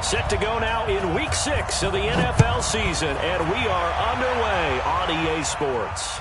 Set to go now in Week 6 of the NFL season, and we are underway on EA Sports.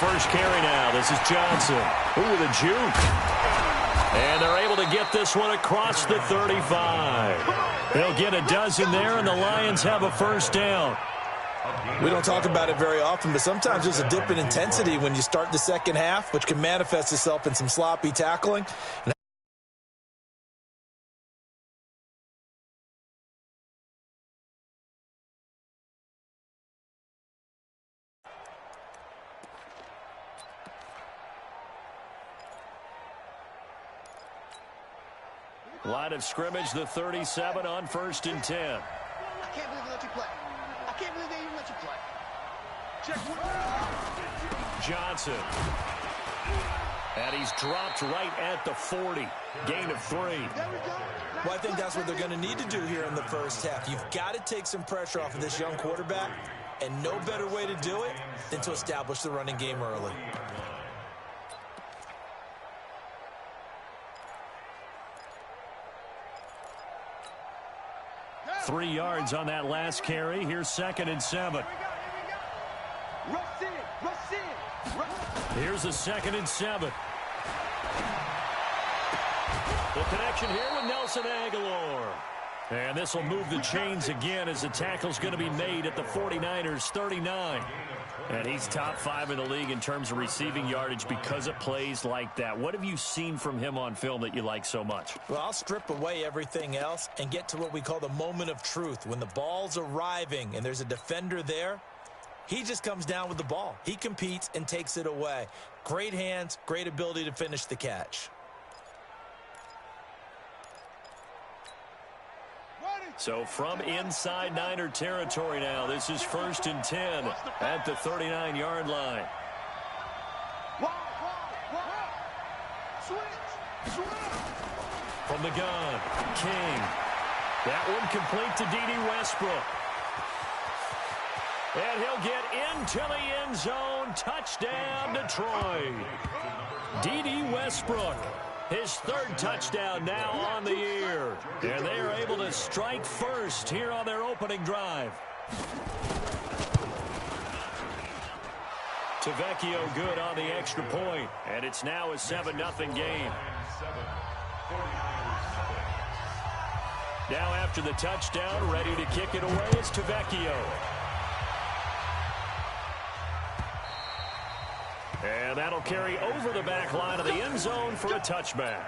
First carry now. This is Johnson. Ooh, the juke. And they're able to get this one across the 35. They'll get a dozen there, and the Lions have a first down. We don't talk about it very often, but sometimes there's a dip in intensity when you start the second half, which can manifest itself in some sloppy tackling. Line of scrimmage, the 37 on 1st and 10. I can't believe they let you play. I can't believe they even let you play. Johnson. And he's dropped right at the 40. Gain of 3. Well, I think that's what they're going to need to do here in the first half. You've got to take some pressure off of this young quarterback, and no better way to do it than to establish the running game early. Three yards on that last carry. Here's 2nd and 7. Here's the 2nd and 7. The connection here with Nelson Agholor. And this will move the chains again as the tackle's going to be made at the 49ers 39. And he's top 5 in the league in terms of receiving yardage because of plays like that. What have you seen from him on film that you like so much? Well, I'll strip away everything else and get to what we call the moment of truth. When the ball's arriving and there's a defender there, he just comes down with the ball. He competes and takes it away. Great hands, great ability to finish the catch. So from inside Niner territory now, this is 1st and 10 at the 39-yard line. From the gun, King. That one complete to D.D. Westbrook. And he'll get into the end zone. Touchdown, Detroit. D.D. Westbrook. His 3rd touchdown now on the year. And they are able to strike first here on their opening drive. Tavecchio good on the extra point. And it's now a 7-0 game. Now after the touchdown, ready to kick it away is Tavecchio. And that'll carry over the back line of the end zone for a touchback.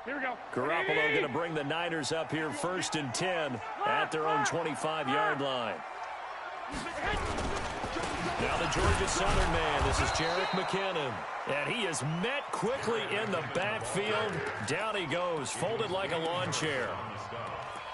Here we go. Garoppolo going to bring the Niners up here 1st and 10 at their own 25-yard line. Now the Georgia Southern man, this is Jerick McKinnon. And he is met quickly in the backfield. Down he goes, folded like a lawn chair.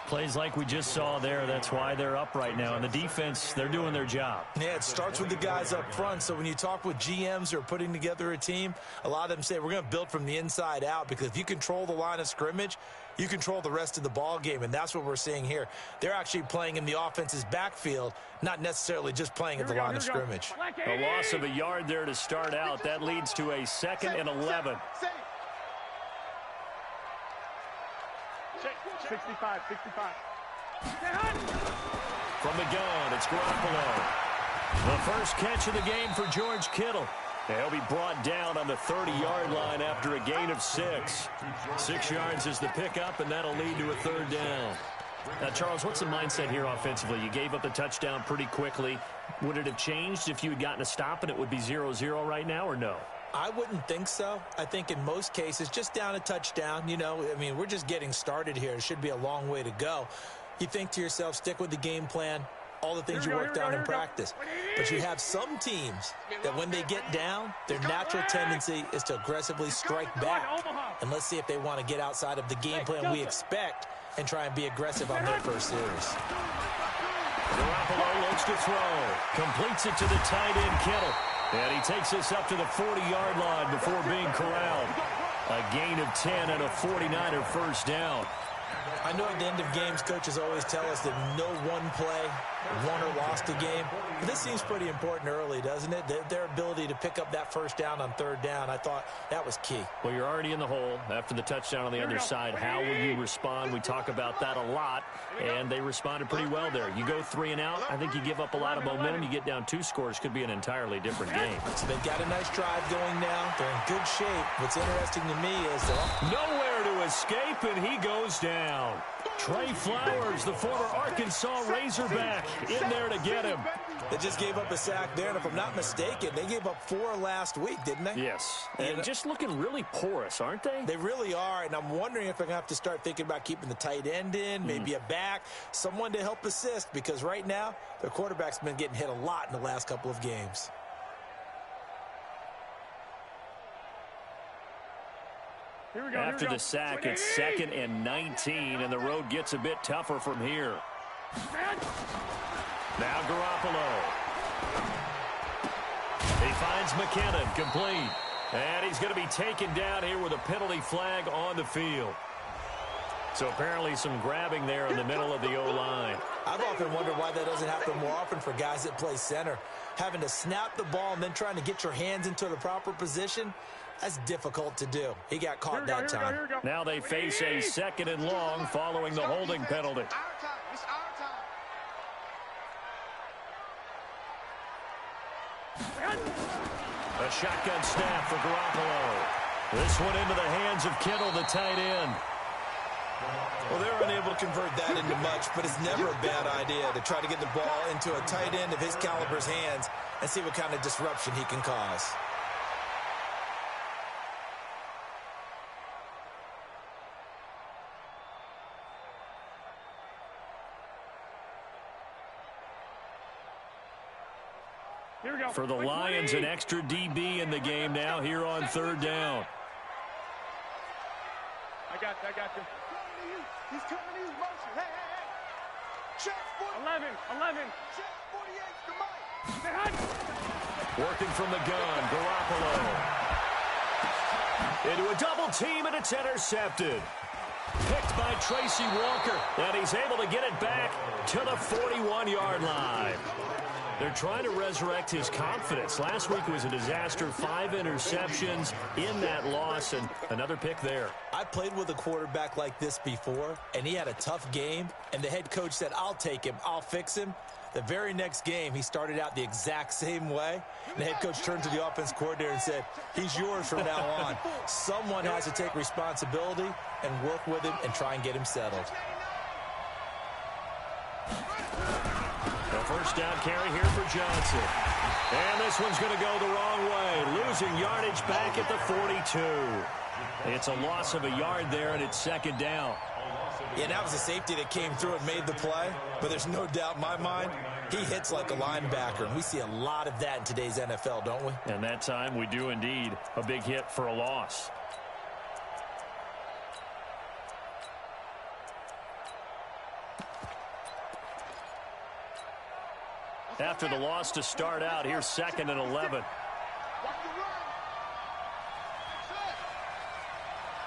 Plays like we just saw there, that's why they're up right now. And the defense, they're doing their job. Yeah, it starts with the guys up front. So when you talk with GMs who are putting together a team, a lot of them say we're going to build from the inside out, because if you control the line of scrimmage, you control the rest of the ball game, and that's what we're seeing here. They're actually playing in the offense's backfield, not necessarily just playing at the line of scrimmage. A loss of a yard there to start out. That leads to a 2nd and 11. 65. From the gun, it's Garoppolo. The first catch of the game for George Kittle. He'll be brought down on the 30-yard line after a gain of 6. 6 yards is the pickup, and that'll lead to a 3rd down. Now, Charles, what's the mindset here offensively? You gave up the touchdown pretty quickly. Would it have changed if you had gotten a stop and it would be 0-0 right now, or no? I wouldn't think so. I think in most cases, just down a touchdown, you know, I mean, we're just getting started here. It should be a long way to go. You think to yourself, stick with the game plan, all the things you worked on in practice. But you have some teams that when they get down, their natural tendency is to aggressively strike back. And let's see if they want to get outside of the game plan we expect and try and be aggressive on their first series. Garoppolo looks to throw. Completes it to the tight end, Kittle. And he takes this up to the 40-yard line before being corralled. A gain of 10 and a 49er first down. I know at the end of games, coaches always tell us that no one play won or lost a game. But this seems pretty important early, doesn't it? Their ability to pick up that first down on third down, I thought that was key. Well, you're already in the hole after the touchdown on the other side. How will you respond? We talk about that a lot, and they responded pretty well there. You go 3 and out, I think you give up a lot of momentum. You get down 2 scores, could be an entirely different game. So they've got a nice drive going now. They're in good shape. What's interesting to me is they're nowhere to escape, and he goes down. Trey Flowers, the former Arkansas Razorback, in there to get him. They just gave up a sack there, and if I'm not mistaken, they gave up 4 last week, didn't they? Yes, and just looking really porous, aren't they? They really are, and I'm wondering if they're going to have to start thinking about keeping the tight end in, maybe a back, someone to help assist, because right now, their quarterback's been getting hit a lot in the last couple of games. After the sack, it's 2nd and 19, and the road gets a bit tougher from here. Now Garoppolo. He finds McKinnon, complete. And he's going to be taken down here with a penalty flag on the field. So apparently some grabbing there in the middle of the O-line. I've often wondered why that doesn't happen more often for guys that play center. Having to snap the ball and then trying to get your hands into the proper position, that's difficult to do. He got caught that time. Now they face a 2nd and long following the holding penalty. A shotgun snap for Garoppolo. This one into the hands of Kittle, the tight end. Well, they were unable to convert that into much, but it's never a bad idea to try to get the ball into a tight end of his caliber's hands and see what kind of disruption he can cause. For the Lions, an extra DB in the game now here on 3rd down. I got you. He's coming to use motion. Hey. Check 11. Check 48 to Mike. Working from the gun, Garoppolo. Into a double team, and it's intercepted. Picked by Tracy Walker, and he's able to get it back to the 41-yard line. They're trying to resurrect his confidence. Last week was a disaster, 5 interceptions in that loss, and another pick there. I played with a quarterback like this before, and he had a tough game, and the head coach said, I'll take him, I'll fix him. The very next game, he started out the exact same way. And the head coach turned to the offense coordinator and said, he's yours from now on. Someone has to take responsibility and work with him and try and get him settled. The first down carry here for Johnson. And this one's going to go the wrong way. Losing yardage back at the 42. It's a loss of a yard there, and it's 2nd down. Yeah, that was a safety that came through and made the play. But there's no doubt in my mind, he hits like a linebacker. And we see a lot of that in today's NFL, don't we? And that time we do indeed. A big hit for a loss. After the loss to start out, here's 2nd and 11.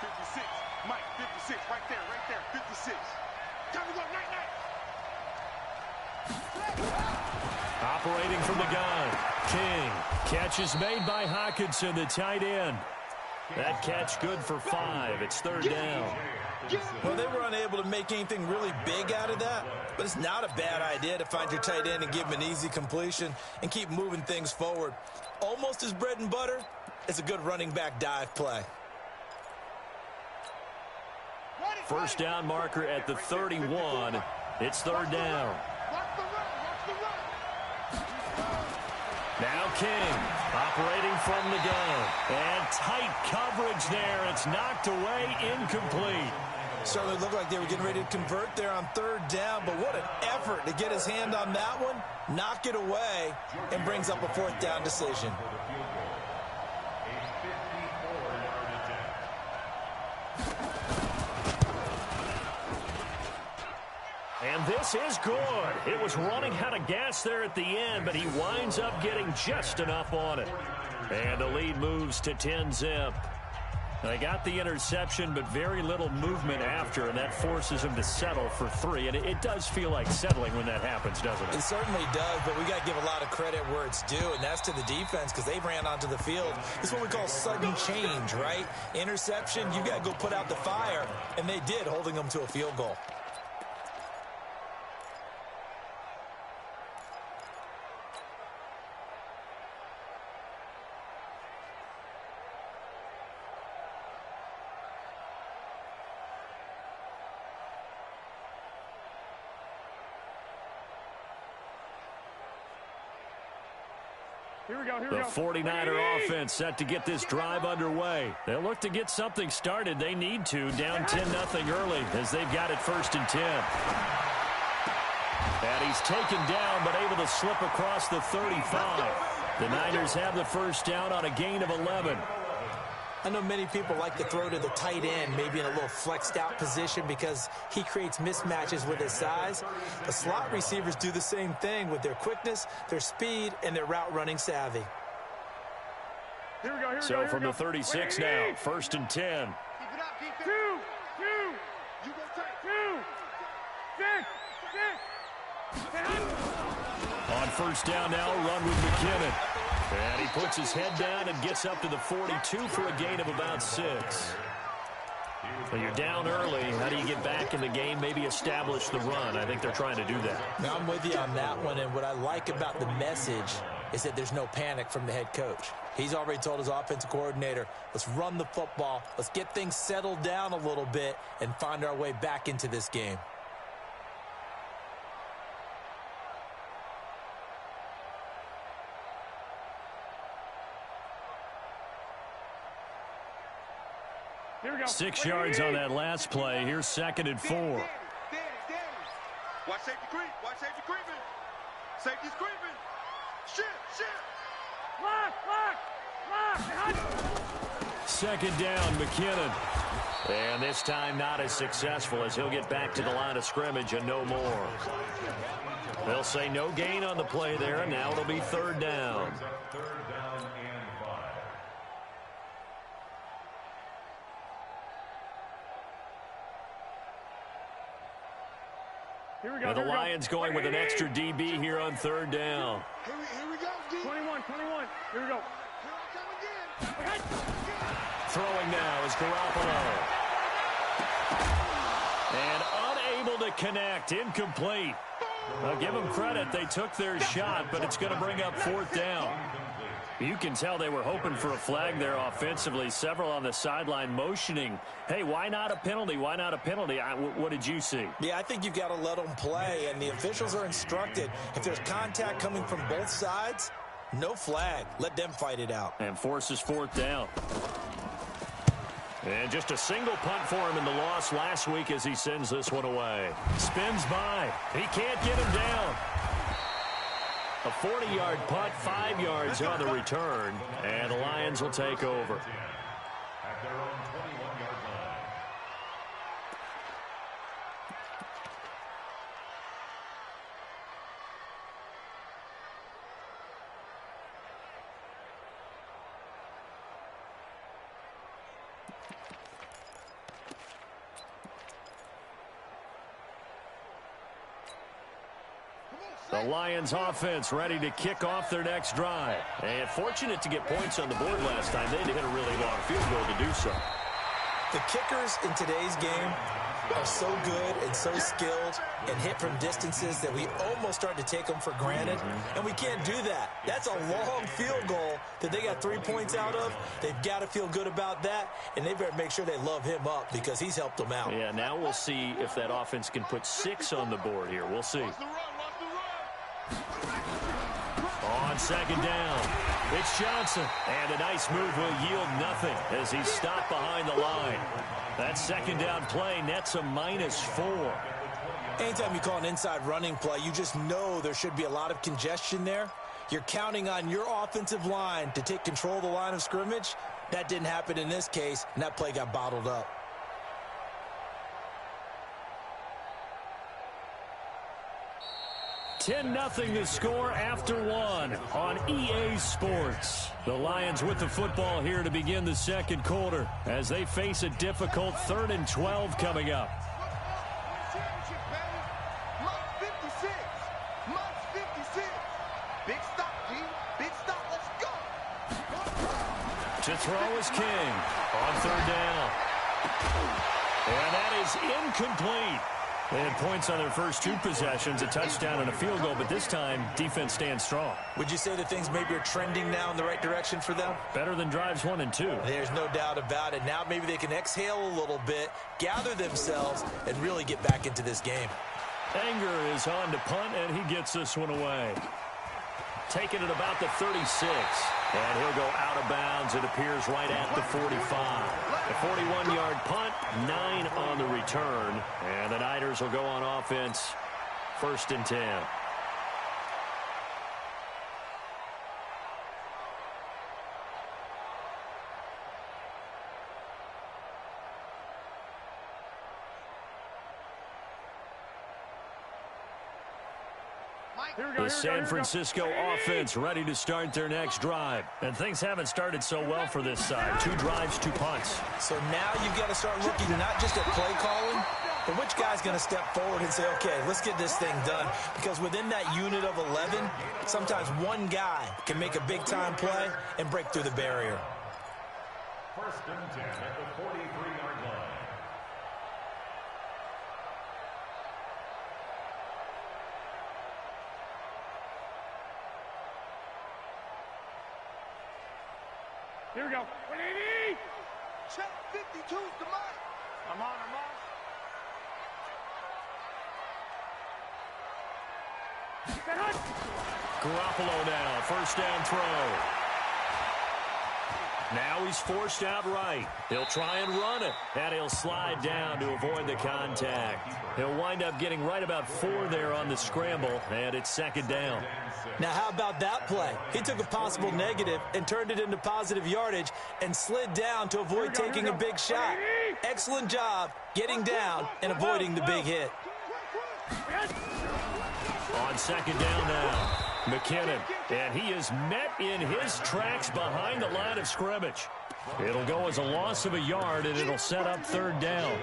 56. Mike, 56. Right there. 56. Time to go, night. Operating from the gun. King. Catch is made by Hockenson, the tight end. That catch good for 5. It's 3rd down. Well, they were unable to make anything really big out of that, but it's not a bad idea to find your tight end and give him an easy completion and keep moving things forward. Almost as bread and butter as a good running back dive play. Ready. First down marker at the 31. It's third down. Watch the run. Watch the run. Now King operating from the gun. And tight coverage there. It's knocked away, incomplete. Certainly looked like they were getting ready to convert there on third down, but what an effort to get his hand on that one, knock it away, and brings up a fourth down decision. And this is good. It was running out of gas there at the end, but he winds up getting just enough on it. And the lead moves to 10-zip. They got the interception, but very little movement after, and that forces him to settle for 3. And it does feel like settling when that happens, doesn't it? It certainly does, but we got to give a lot of credit where it's due, and that's to the defense because they ran onto the field. This is what we call sudden change, right? Interception, you got to go put out the fire, and they did, holding them to a field goal. Here we go. The 49er offense set to get this drive underway. They'll look to get something started. They need to, down 10-0 early as they've got it 1st and 10. And he's taken down but able to slip across the 35. The Niners have the first down on a gain of 11. I know many people like to throw to the tight end, maybe in a little flexed out position because he creates mismatches with his size. The slot receivers do the same thing with their quickness, their speed, and their route running savvy. Here we go. So from the 36 now, 1st and 10. Keep it up, defense. 2, You go take. 6. On first down now, run with McKinnon. And he puts his head down and gets up to the 42 for a gain of about 6. So you're down early. How do you get back in the game? Maybe establish the run. I think they're trying to do that. Now, I'm with you on that one, and what I like about the message is that there's no panic from the head coach. He's already told his offensive coordinator, let's run the football, let's get things settled down a little bit and find our way back into this game. Here we go. 6 yards on that last play. Here's 2nd and 4. Danny. Watch safety creep. Watch safety creeping. Safety's creeping. Shit. Lock. 2nd down, McKinnon. And this time not as successful as he'll get back to the line of scrimmage and no more. They'll say no gain on the play there, and now it'll be 3rd down. Here we go. The Lions going with an extra DB here on 3rd down. Here we go, D. 21. Here we go. Here I come again. Throwing now is Garoppolo. And unable to connect, incomplete. I'll give them credit. They took their shot, but it's going to bring up 4th down. You can tell they were hoping for a flag there offensively. Several on the sideline motioning, hey, why not a penalty? Why not a penalty? What did you see? Yeah, I think you've got to let them play, and the officials are instructed. If there's contact coming from both sides, no flag. Let them fight it out. And forces 4th down. And just a single punt for him in the loss last week as he sends this one away. Spins by. He can't get him down. A 40-yard punt, 5 yards on the return, and the Lions will take over. At their own 21-yard line. The Lions offense ready to kick off their next drive. And fortunate to get points on the board last time. They had to hit a really long field goal to do so. The kickers in today's game are so good and so skilled and hit from distances that we almost start to take them for granted, and we can't do that. That's a long field goal that they got 3 points out of. They've got to feel good about that, and they better make sure they love him up because he's helped them out. Yeah, now we'll see if that offense can put 6 on the board here. We'll see. On second down, it's Johnson. And a nice move will yield nothing as he's stopped behind the line. That second down play nets a -4. Anytime you call an inside running play, you just know there should be a lot of congestion there. You're counting on your offensive line to take control of the line of scrimmage. That didn't happen in this case, and that play got bottled up. $10-0 the score after 1 on EA Sports. The Lions with the football here to begin the second quarter as they face a difficult 3rd and 12 coming up. Big stop, G. Big stop. Let's go. To throw is King on 3rd down. And that is incomplete. They had points on their first 2 possessions, a touchdown and a field goal, but this time, defense stands strong. Would you say that things maybe are trending now in the right direction for them? Better than drives 1 and 2. There's no doubt about it. Now maybe they can exhale a little bit, gather themselves, and really get back into this game. Anger is on to punt, and he gets this one away. Taking it about the 36. And he'll go out of bounds. It appears right at the 45. The 41-yard punt, 9 on the return. And the Niners will go on offense, 1st and 10. The San Francisco offense ready to start their next drive. And things haven't started so well for this side. 2 drives, 2 punts. So now you've got to start looking not just at play calling, but which guy's going to step forward and say, okay, let's get this thing done. Because within that unit of 11, sometimes one guy can make a big-time play and break through the barrier. 1st and 10 at the 43-yard line. Here we go. 180! Check 52's the mic. I'm on. Garoppolo now, 1st down throw. Now he's forced out right. He'll try and run it, and he'll slide down to avoid the contact. He'll wind up getting right about 4 there on the scramble, and it's 2nd down. Now, how about that play? He took a possible negative and turned it into positive yardage and slid down to avoid taking a big shot. Excellent job getting down and avoiding the big hit. On 2nd down now, McKinnon, and he is met in his tracks behind the line of scrimmage. It'll go as a loss of a yard, and it'll set up 3rd down.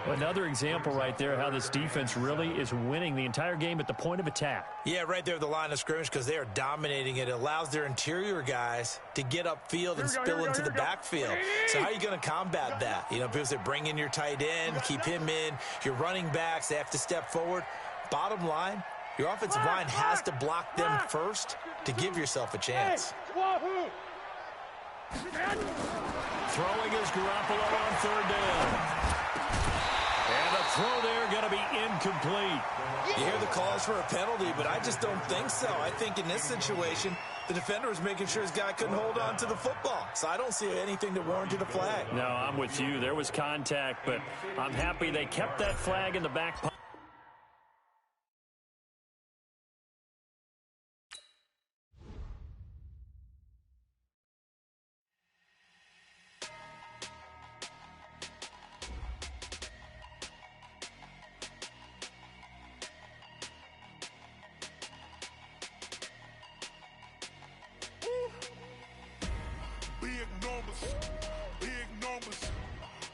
Another example right there how this defense really is winning the entire game at the point of attack. Yeah, right there at the line of scrimmage because they are dominating it. It allows their interior guys to get upfield and spill into the backfield. So how are you going to combat that? You know, people say bring in your tight end, keep him in. Your running backs, they have to step forward. Bottom line, your offensive line has to block them first to give yourself a chance. Throwing is Garoppolo on 3rd down. And the throw there going to be incomplete. You hear the calls for a penalty, but I just don't think so. I think in this situation, the defender was making sure his guy couldn't hold on to the football. So I don't see anything that warranted a flag. No, I'm with you. There was contact, but I'm happy they kept that flag in the back pocket. Big numbers,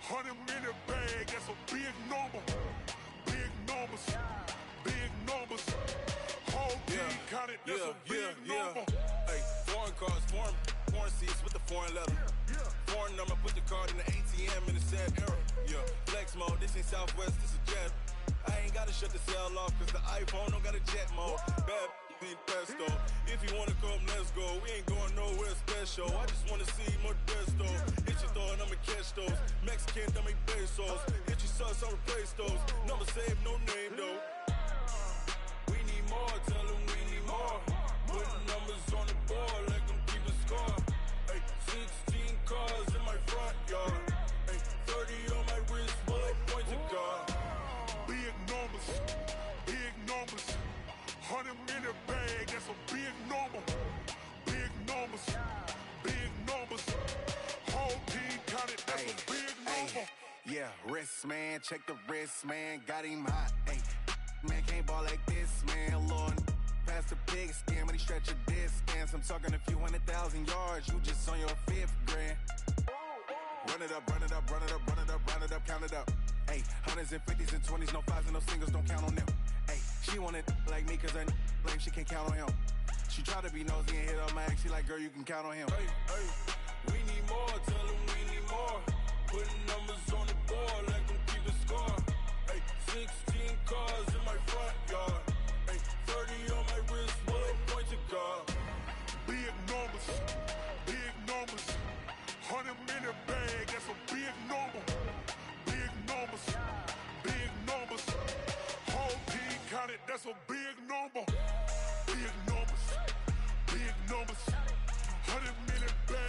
100-minute bag, that's a big number. Big numbers, whole team counted, that's a big number. Hey, foreign cars, foreign foreign seats with the foreign leather. Foreign number, put the card in the ATM in the sad era. Yeah, flex mode, this ain't Southwest, this is jet. I ain't gotta shut the cell off, cause the iPhone don't got a jet mode. Bad need pesto. If you wanna come, let's go. We ain't going nowhere special. I just wanna see more desto. Hit your throw and I'ma catch those. Mexican, I make pesos. Hit your sauce, I'll replace those. Number save, no name though. We need more, tell them we need more. Putting numbers on the board, let them keep a score. Ay, 16 cars in my front yard. Ay, 30 on my wrist, bullet point to God. Big numbers, big numbers. 100 in a bag, that's a big number. Big numbers, big numbers. Whole team counted, that's a big number. Yeah, wrist man, check the wrist man, got him hot. Ay, man can't ball like this, man. Lord, past the pig skin when he stretch a distance. I'm talking a few 100,000 yards, you just on your 5th grand. Run it up, run it up, run it up, run it up, run it up, count it up. Ay, 100s and 50s and 20s, no 5s and no singles, don't count on them. Ay, she want it like me cause her lame, she can't count on him. She try to be nosy and hit up my ex, she like, girl, you can count on him. Hey, hey, we need more, tell them we need more. Putting numbers on the board, let them keep the score. Ay, 16 cars in my front yard. Ay, 30 on my wrist, bullet point to God. Big numbers, big numbers. 100 in a bag, that's a big number. Big numbers, big numbers. Whole team counted, that's a big number. Big numbers, big numbers. 100 in a bag.